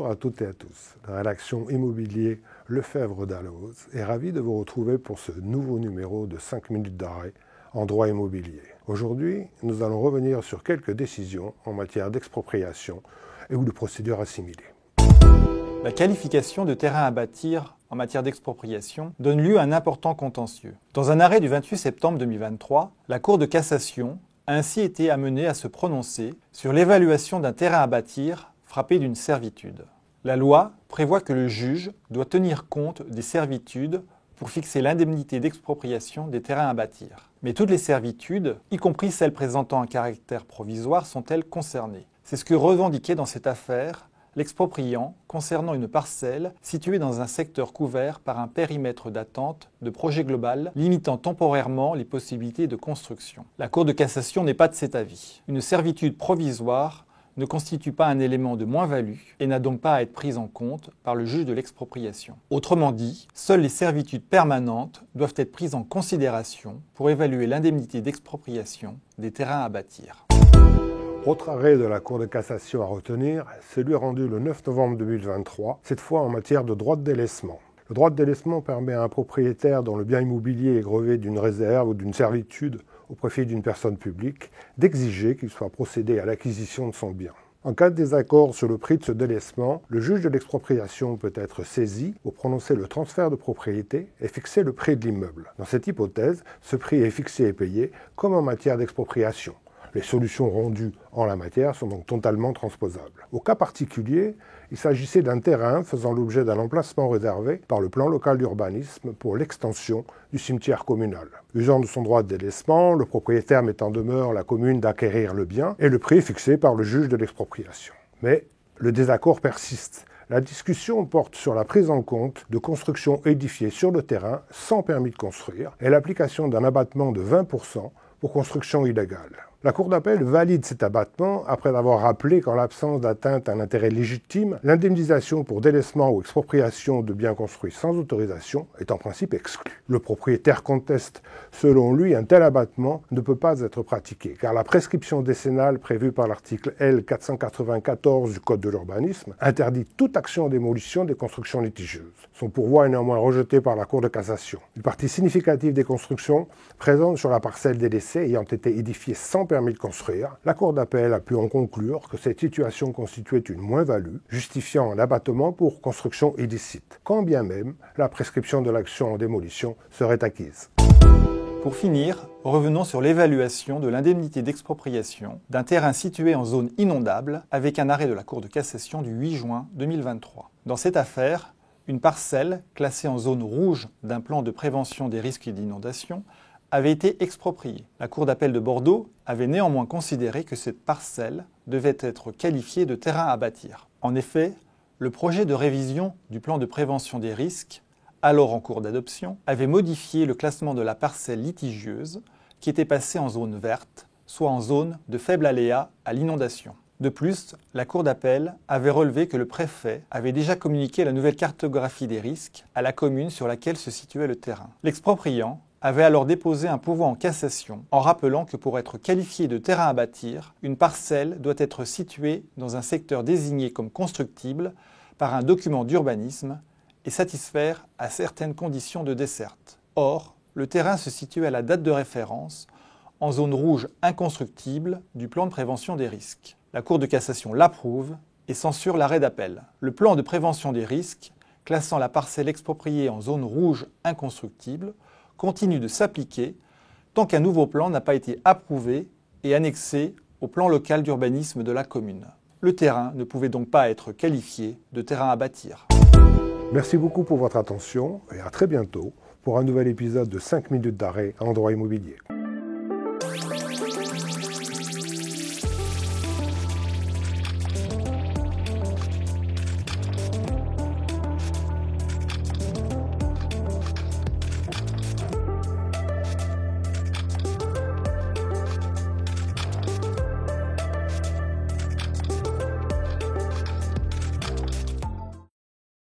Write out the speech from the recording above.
à toutes et à tous. La rédaction Immobilier Lefebvre Dalloz est ravie de vous retrouver pour ce nouveau numéro de 5 minutes d'arrêt en droit immobilier. Aujourd'hui, nous allons revenir sur quelques décisions en matière d'expropriation et ou de procédures assimilées. La qualification de terrain à bâtir en matière d'expropriation donne lieu à un important contentieux. Dans un arrêt du 28 septembre 2023, la Cour de cassation a ainsi été amenée à se prononcer sur l'évaluation d'un terrain à bâtir frappé d'une servitude. La loi prévoit que le juge doit tenir compte des servitudes pour fixer l'indemnité d'expropriation des terrains à bâtir. Mais toutes les servitudes, y compris celles présentant un caractère provisoire, sont-elles concernées? C'est ce que revendiquait dans cette affaire l'expropriant concernant une parcelle située dans un secteur couvert par un périmètre d'attente de projet global limitant temporairement les possibilités de construction. La Cour de cassation n'est pas de cet avis. Une servitude provisoire ne constitue pas un élément de moins-value et n'a donc pas à être prise en compte par le juge de l'expropriation. Autrement dit, seules les servitudes permanentes doivent être prises en considération pour évaluer l'indemnité d'expropriation des terrains à bâtir. Autre arrêt de la Cour de cassation à retenir, celui rendu le 9 novembre 2023, cette fois en matière de droit de délaissement. Le droit de délaissement permet à un propriétaire dont le bien immobilier est grevé d'une réserve ou d'une servitude au profit d'une personne publique d'exiger qu'il soit procédé à l'acquisition de son bien. En cas de désaccord sur le prix de ce délaissement, le juge de l'expropriation peut être saisi pour prononcer le transfert de propriété et fixer le prix de l'immeuble. Dans cette hypothèse, ce prix est fixé et payé comme en matière d'expropriation. Les solutions rendues en la matière sont donc totalement transposables. Au cas particulier, il s'agissait d'un terrain faisant l'objet d'un emplacement réservé par le plan local d'urbanisme pour l'extension du cimetière communal. Usant de son droit de délaissement, le propriétaire met en demeure la commune d'acquérir le bien et le prix est fixé par le juge de l'expropriation. Mais le désaccord persiste. La discussion porte sur la prise en compte de constructions édifiées sur le terrain sans permis de construire et l'application d'un abattement de 20% pour construction illégale. La Cour d'appel valide cet abattement après avoir rappelé qu'en l'absence d'atteinte à un intérêt légitime, l'indemnisation pour délaissement ou expropriation de biens construits sans autorisation est en principe exclue. Le propriétaire conteste, selon lui, un tel abattement ne peut pas être pratiqué, car la prescription décennale prévue par l'article L. 494 du Code de l'urbanisme interdit toute action en démolition des constructions litigieuses. Son pourvoi est néanmoins rejeté par la Cour de cassation. Une partie significative des constructions présentes sur la parcelle délaissée ayant été édifiées sans permis de construire, la Cour d'appel a pu en conclure que cette situation constituait une moins-value, justifiant un abattement pour construction illicite, quand bien même la prescription de l'action en démolition serait acquise. Pour finir, revenons sur l'évaluation de l'indemnité d'expropriation d'un terrain situé en zone inondable avec un arrêt de la Cour de cassation du 8 juin 2023. Dans cette affaire, une parcelle classée en zone rouge d'un plan de prévention des risques d'inondation avait été expropriée. La Cour d'appel de Bordeaux avait néanmoins considéré que cette parcelle devait être qualifiée de terrain à bâtir. En effet, le projet de révision du plan de prévention des risques, alors en cours d'adoption, avait modifié le classement de la parcelle litigieuse qui était passée en zone verte, soit en zone de faible aléa à l'inondation. De plus, la Cour d'appel avait relevé que le préfet avait déjà communiqué la nouvelle cartographie des risques à la commune sur laquelle se situait le terrain. L'expropriant avait alors déposé un pourvoi en cassation en rappelant que pour être qualifié de terrain à bâtir, une parcelle doit être située dans un secteur désigné comme constructible par un document d'urbanisme et satisfaire à certaines conditions de desserte. Or, le terrain se situait à la date de référence en zone rouge inconstructible du plan de prévention des risques. La Cour de cassation l'approuve et censure l'arrêt d'appel. Le plan de prévention des risques, classant la parcelle expropriée en zone rouge inconstructible, continue de s'appliquer tant qu'un nouveau plan n'a pas été approuvé et annexé au plan local d'urbanisme de la commune. Le terrain ne pouvait donc pas être qualifié de terrain à bâtir. Merci beaucoup pour votre attention et à très bientôt pour un nouvel épisode de 5 minutes d'arrêt en droit immobilier.